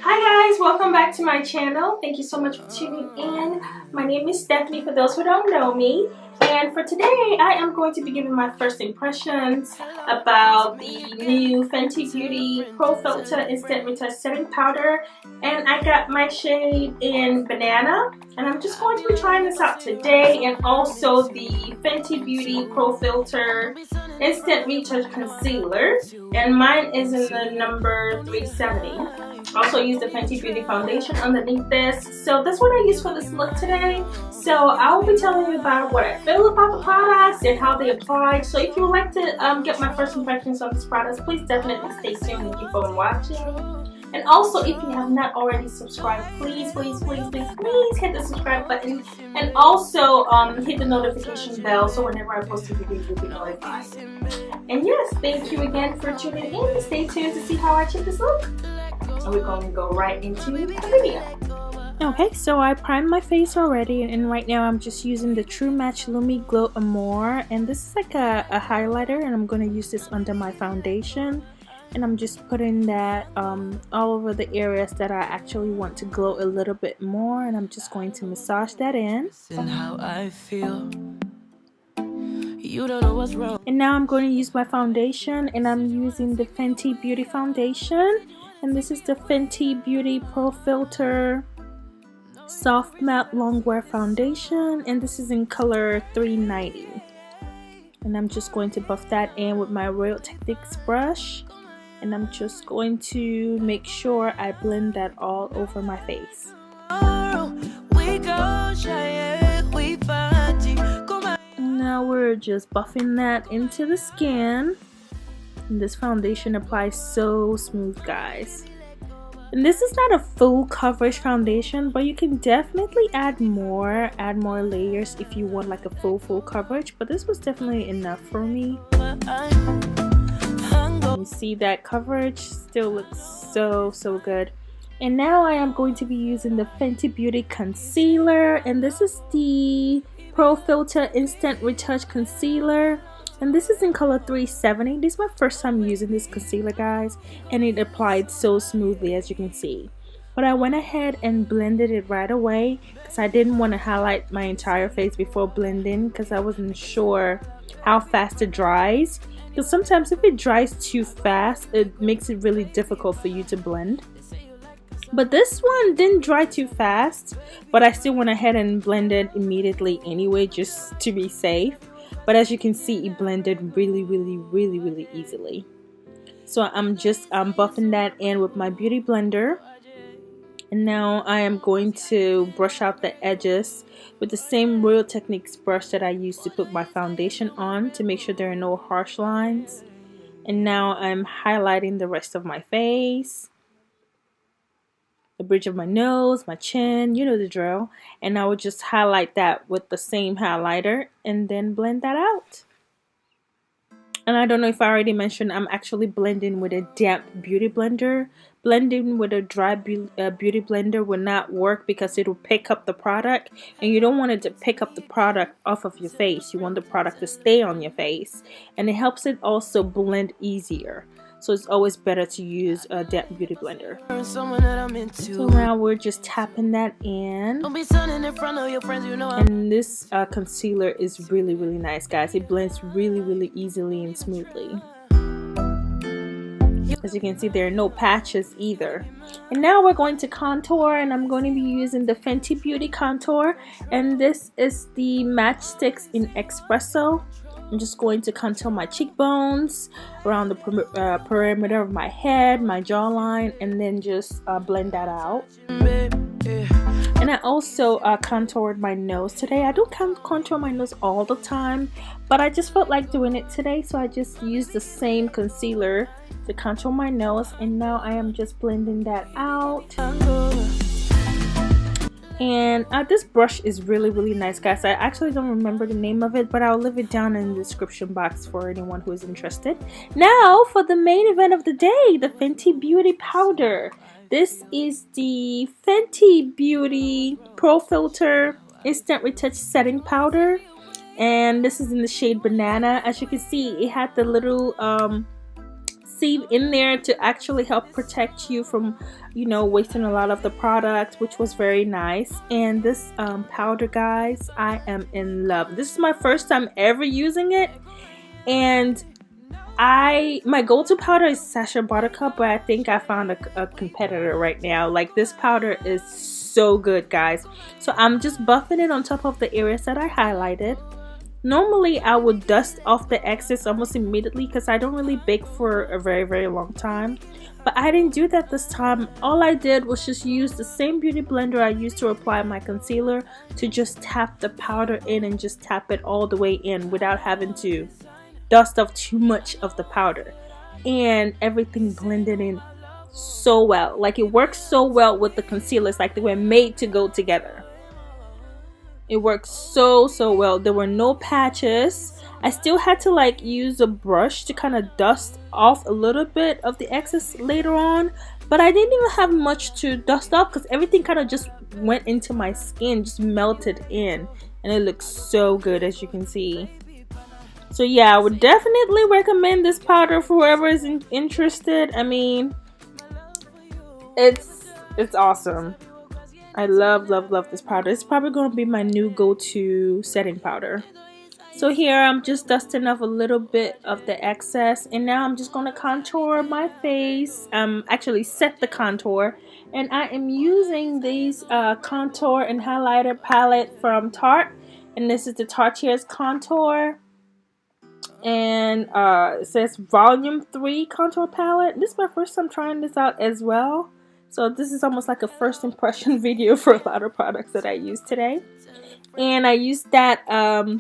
Hi guys, welcome back to my channel. Thank you so much for tuning in. My name is Stephanie for those who don't know me. And for today, I am going to be giving my first impressions about the new Fenty Beauty Pro Filter Instant Retouch Setting Powder. And I got my shade in Banana. And I'm just going to be trying this out today. And also the Fenty Beauty Pro Filter Instant Retouch Concealer. And mine is in the number 370. Also use the Fenty Beauty foundation underneath this. So that's what I use for this look today. So I will be telling you about what I feel about the products and how they apply. So if you would like to get my first impressions on these products, please definitely stay tuned and keep on watching. And also, if you have not already subscribed, please hit the subscribe button. And also hit the notification bell so whenever I post a video, you'll be notified. And yes, thank you again for tuning in. Stay tuned to see how I achieve this look. And we're going to go right into the video. Okay, so I primed my face already, and right now I'm just using the True Match Lumi Glow Amore, and this is like a highlighter, and I'm going to use this under my foundation, and I'm just putting that all over the areas that I actually want to glow a little bit more, and I'm just going to massage that in. How I feel. You don't know what's wrong. And now I'm going to use my foundation, and I'm using the Fenty Beauty foundation, and this is the Fenty Beauty Pro Filter Soft Matte Longwear Foundation, and this is in color 390. And I'm just going to buff that in with my Real Techniques brush, and I'm just going to make sure I blend that all over my face. Now we're just buffing that into the skin. And this foundation applies so smooth, guys. And this is not a full coverage foundation, but you can definitely add more layers if you want like a full coverage, but this was definitely enough for me. You see that coverage still looks so good. And now I am going to be using the Fenty Beauty concealer, and this is the Pro Filter Instant Retouch Concealer. And this is in color 370. This is my first time using this concealer, guys, and it applied so smoothly, as you can see. But I went ahead and blended it right away because I didn't want to highlight my entire face before blending, because I wasn't sure how fast it dries. Because sometimes if it dries too fast, it makes it really difficult for you to blend. But this one didn't dry too fast, but I still went ahead and blended immediately anyway, just to be safe. But as you can see, it blended really easily. So I'm buffing that in with my beauty blender. And now I am going to brush out the edges with the same Real Techniques brush that I used to put my foundation on, to make sure there are no harsh lines. And now I'm highlighting the rest of my face, the bridge of my nose, my chin, you know the drill. And I would just highlight that with the same highlighter and then blend that out. And I don't know if I already mentioned, I'm actually blending with a damp beauty blender. Blending with a dry beauty blender will not work because it will pick up the product, and you don't want it to pick up the product off of your face. You want the product to stay on your face, and it helps it also blend easier. So it's always better to use a damp beauty blender. So now we're just tapping that in. And this concealer is really nice, guys. It blends really easily and smoothly. As you can see, there are no patches either. And now we're going to contour, and I'm going to be using the Fenty Beauty contour. And this is the Match Stix in Expresso. I'm just going to contour my cheekbones, around the perimeter of my head, my jawline, and then just blend that out. And I also contoured my nose today. I don't contour my nose all the time, but I just felt like doing it today, so I just used the same concealer to contour my nose. And now I am just blending that out. And this brush is really nice, guys. I actually don't remember the name of it, but I'll leave it down in the description box for anyone who is interested. Now for the main event of the day, the Fenty Beauty powder. This is the Fenty Beauty Pro Filter Instant Retouch Setting Powder, and this is in the shade Banana. As you can see, it had the little sieve in there to actually help protect you from, you know, wasting a lot of the product, which was very nice. And this powder, guys, I am in love. This is my first time ever using it, and my go-to powder is Sacha Buttercup, but I think I found a competitor right now. Like, this powder is so good, guys. So I'm just buffing it on top of the areas that I highlighted. Normally I would dust off the excess almost immediately because I don't really bake for a very long time, but I didn't do that this time. All I did was just use the same beauty blender I used to apply my concealer to just tap the powder in and just tap it all the way in without having to dust off too much of the powder, and everything blended in so well. Like, it works so well with the concealers, like they were made to go together. It works so well. There were no patches. I still had to like use a brush to kind of dust off a little bit of the excess later on, but I didn't even have much to dust off because everything kind of just went into my skin, just melted in, and it looks so good, as you can see. So yeah, I would definitely recommend this powder for whoever is interested. I mean, it's awesome. I love this powder. It's probably going to be my new go-to setting powder. So here I'm just dusting off a little bit of the excess, and now I'm just going to contour my face. Actually set the contour, and I am using these contour and highlighter palette from Tarte, and this is the Tartiest contour, and it says volume 3 contour palette. This is my first time trying this out as well. So this is almost like a first impression video for a lot of products that I use today. And I used that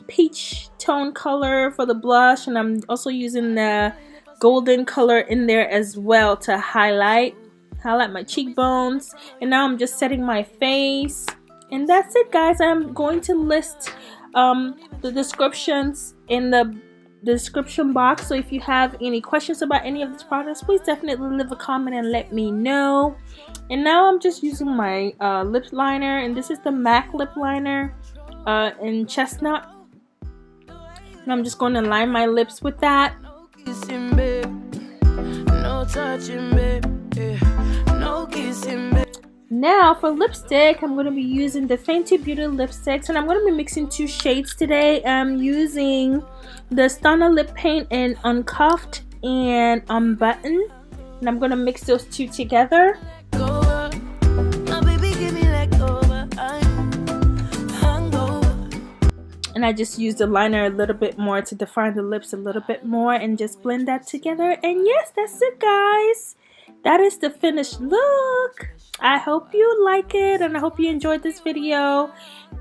peach tone color for the blush, and I'm also using the golden color in there as well to highlight my cheekbones. And now I'm just setting my face. And that's it, guys. I'm going to list the descriptions in the description box, so if you have any questions about any of these products, please definitely leave a comment and let me know. And now I'm just using my lip liner, and this is the MAC lip liner in Chestnut, and I'm just going to line my lips with that. No kissing, babe. No touching, babe. No kissing, babe. Now for lipstick, I'm going to be using the Fenty Beauty lipsticks, and I'm going to be mixing 2 shades today. I'm using the Stunna lip paint in Uncuffed and Unbuttoned, and I'm going to mix those 2 together. And I just used the liner a little bit more to define the lips a little bit more and just blend that together. And yes, that's it, guys. That is the finished look. I hope you like it, and I hope you enjoyed this video.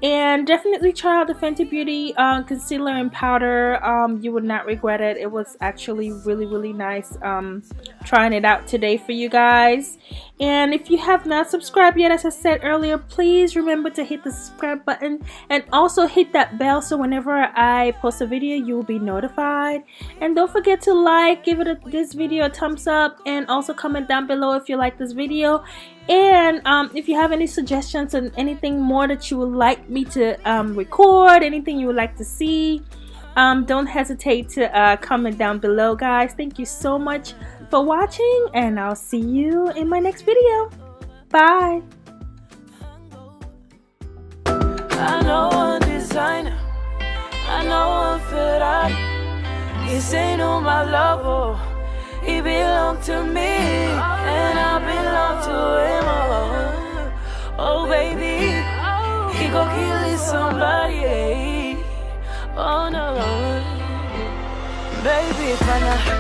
And definitely try out the Fenty Beauty concealer and powder. You would not regret it. It was actually really nice trying it out today for you guys. And if you have not subscribed yet, as I said earlier, please remember to hit the subscribe button and also hit that bell so whenever I post a video, you will be notified. And don't forget to like, give this video a thumbs up, and also comment down below if you like this video. And if you have any suggestions and anything more that you would like me to record, anything you would like to see, don't hesitate to comment down below, guys. Thank you so much for watching, and I'll see you in my next video. Bye. I know one designer, I know one Ferrari. This ain't on my lover, he belong to me, and I belong to him. Oh baby, he gon' kill somebody. Oh no, baby, if I not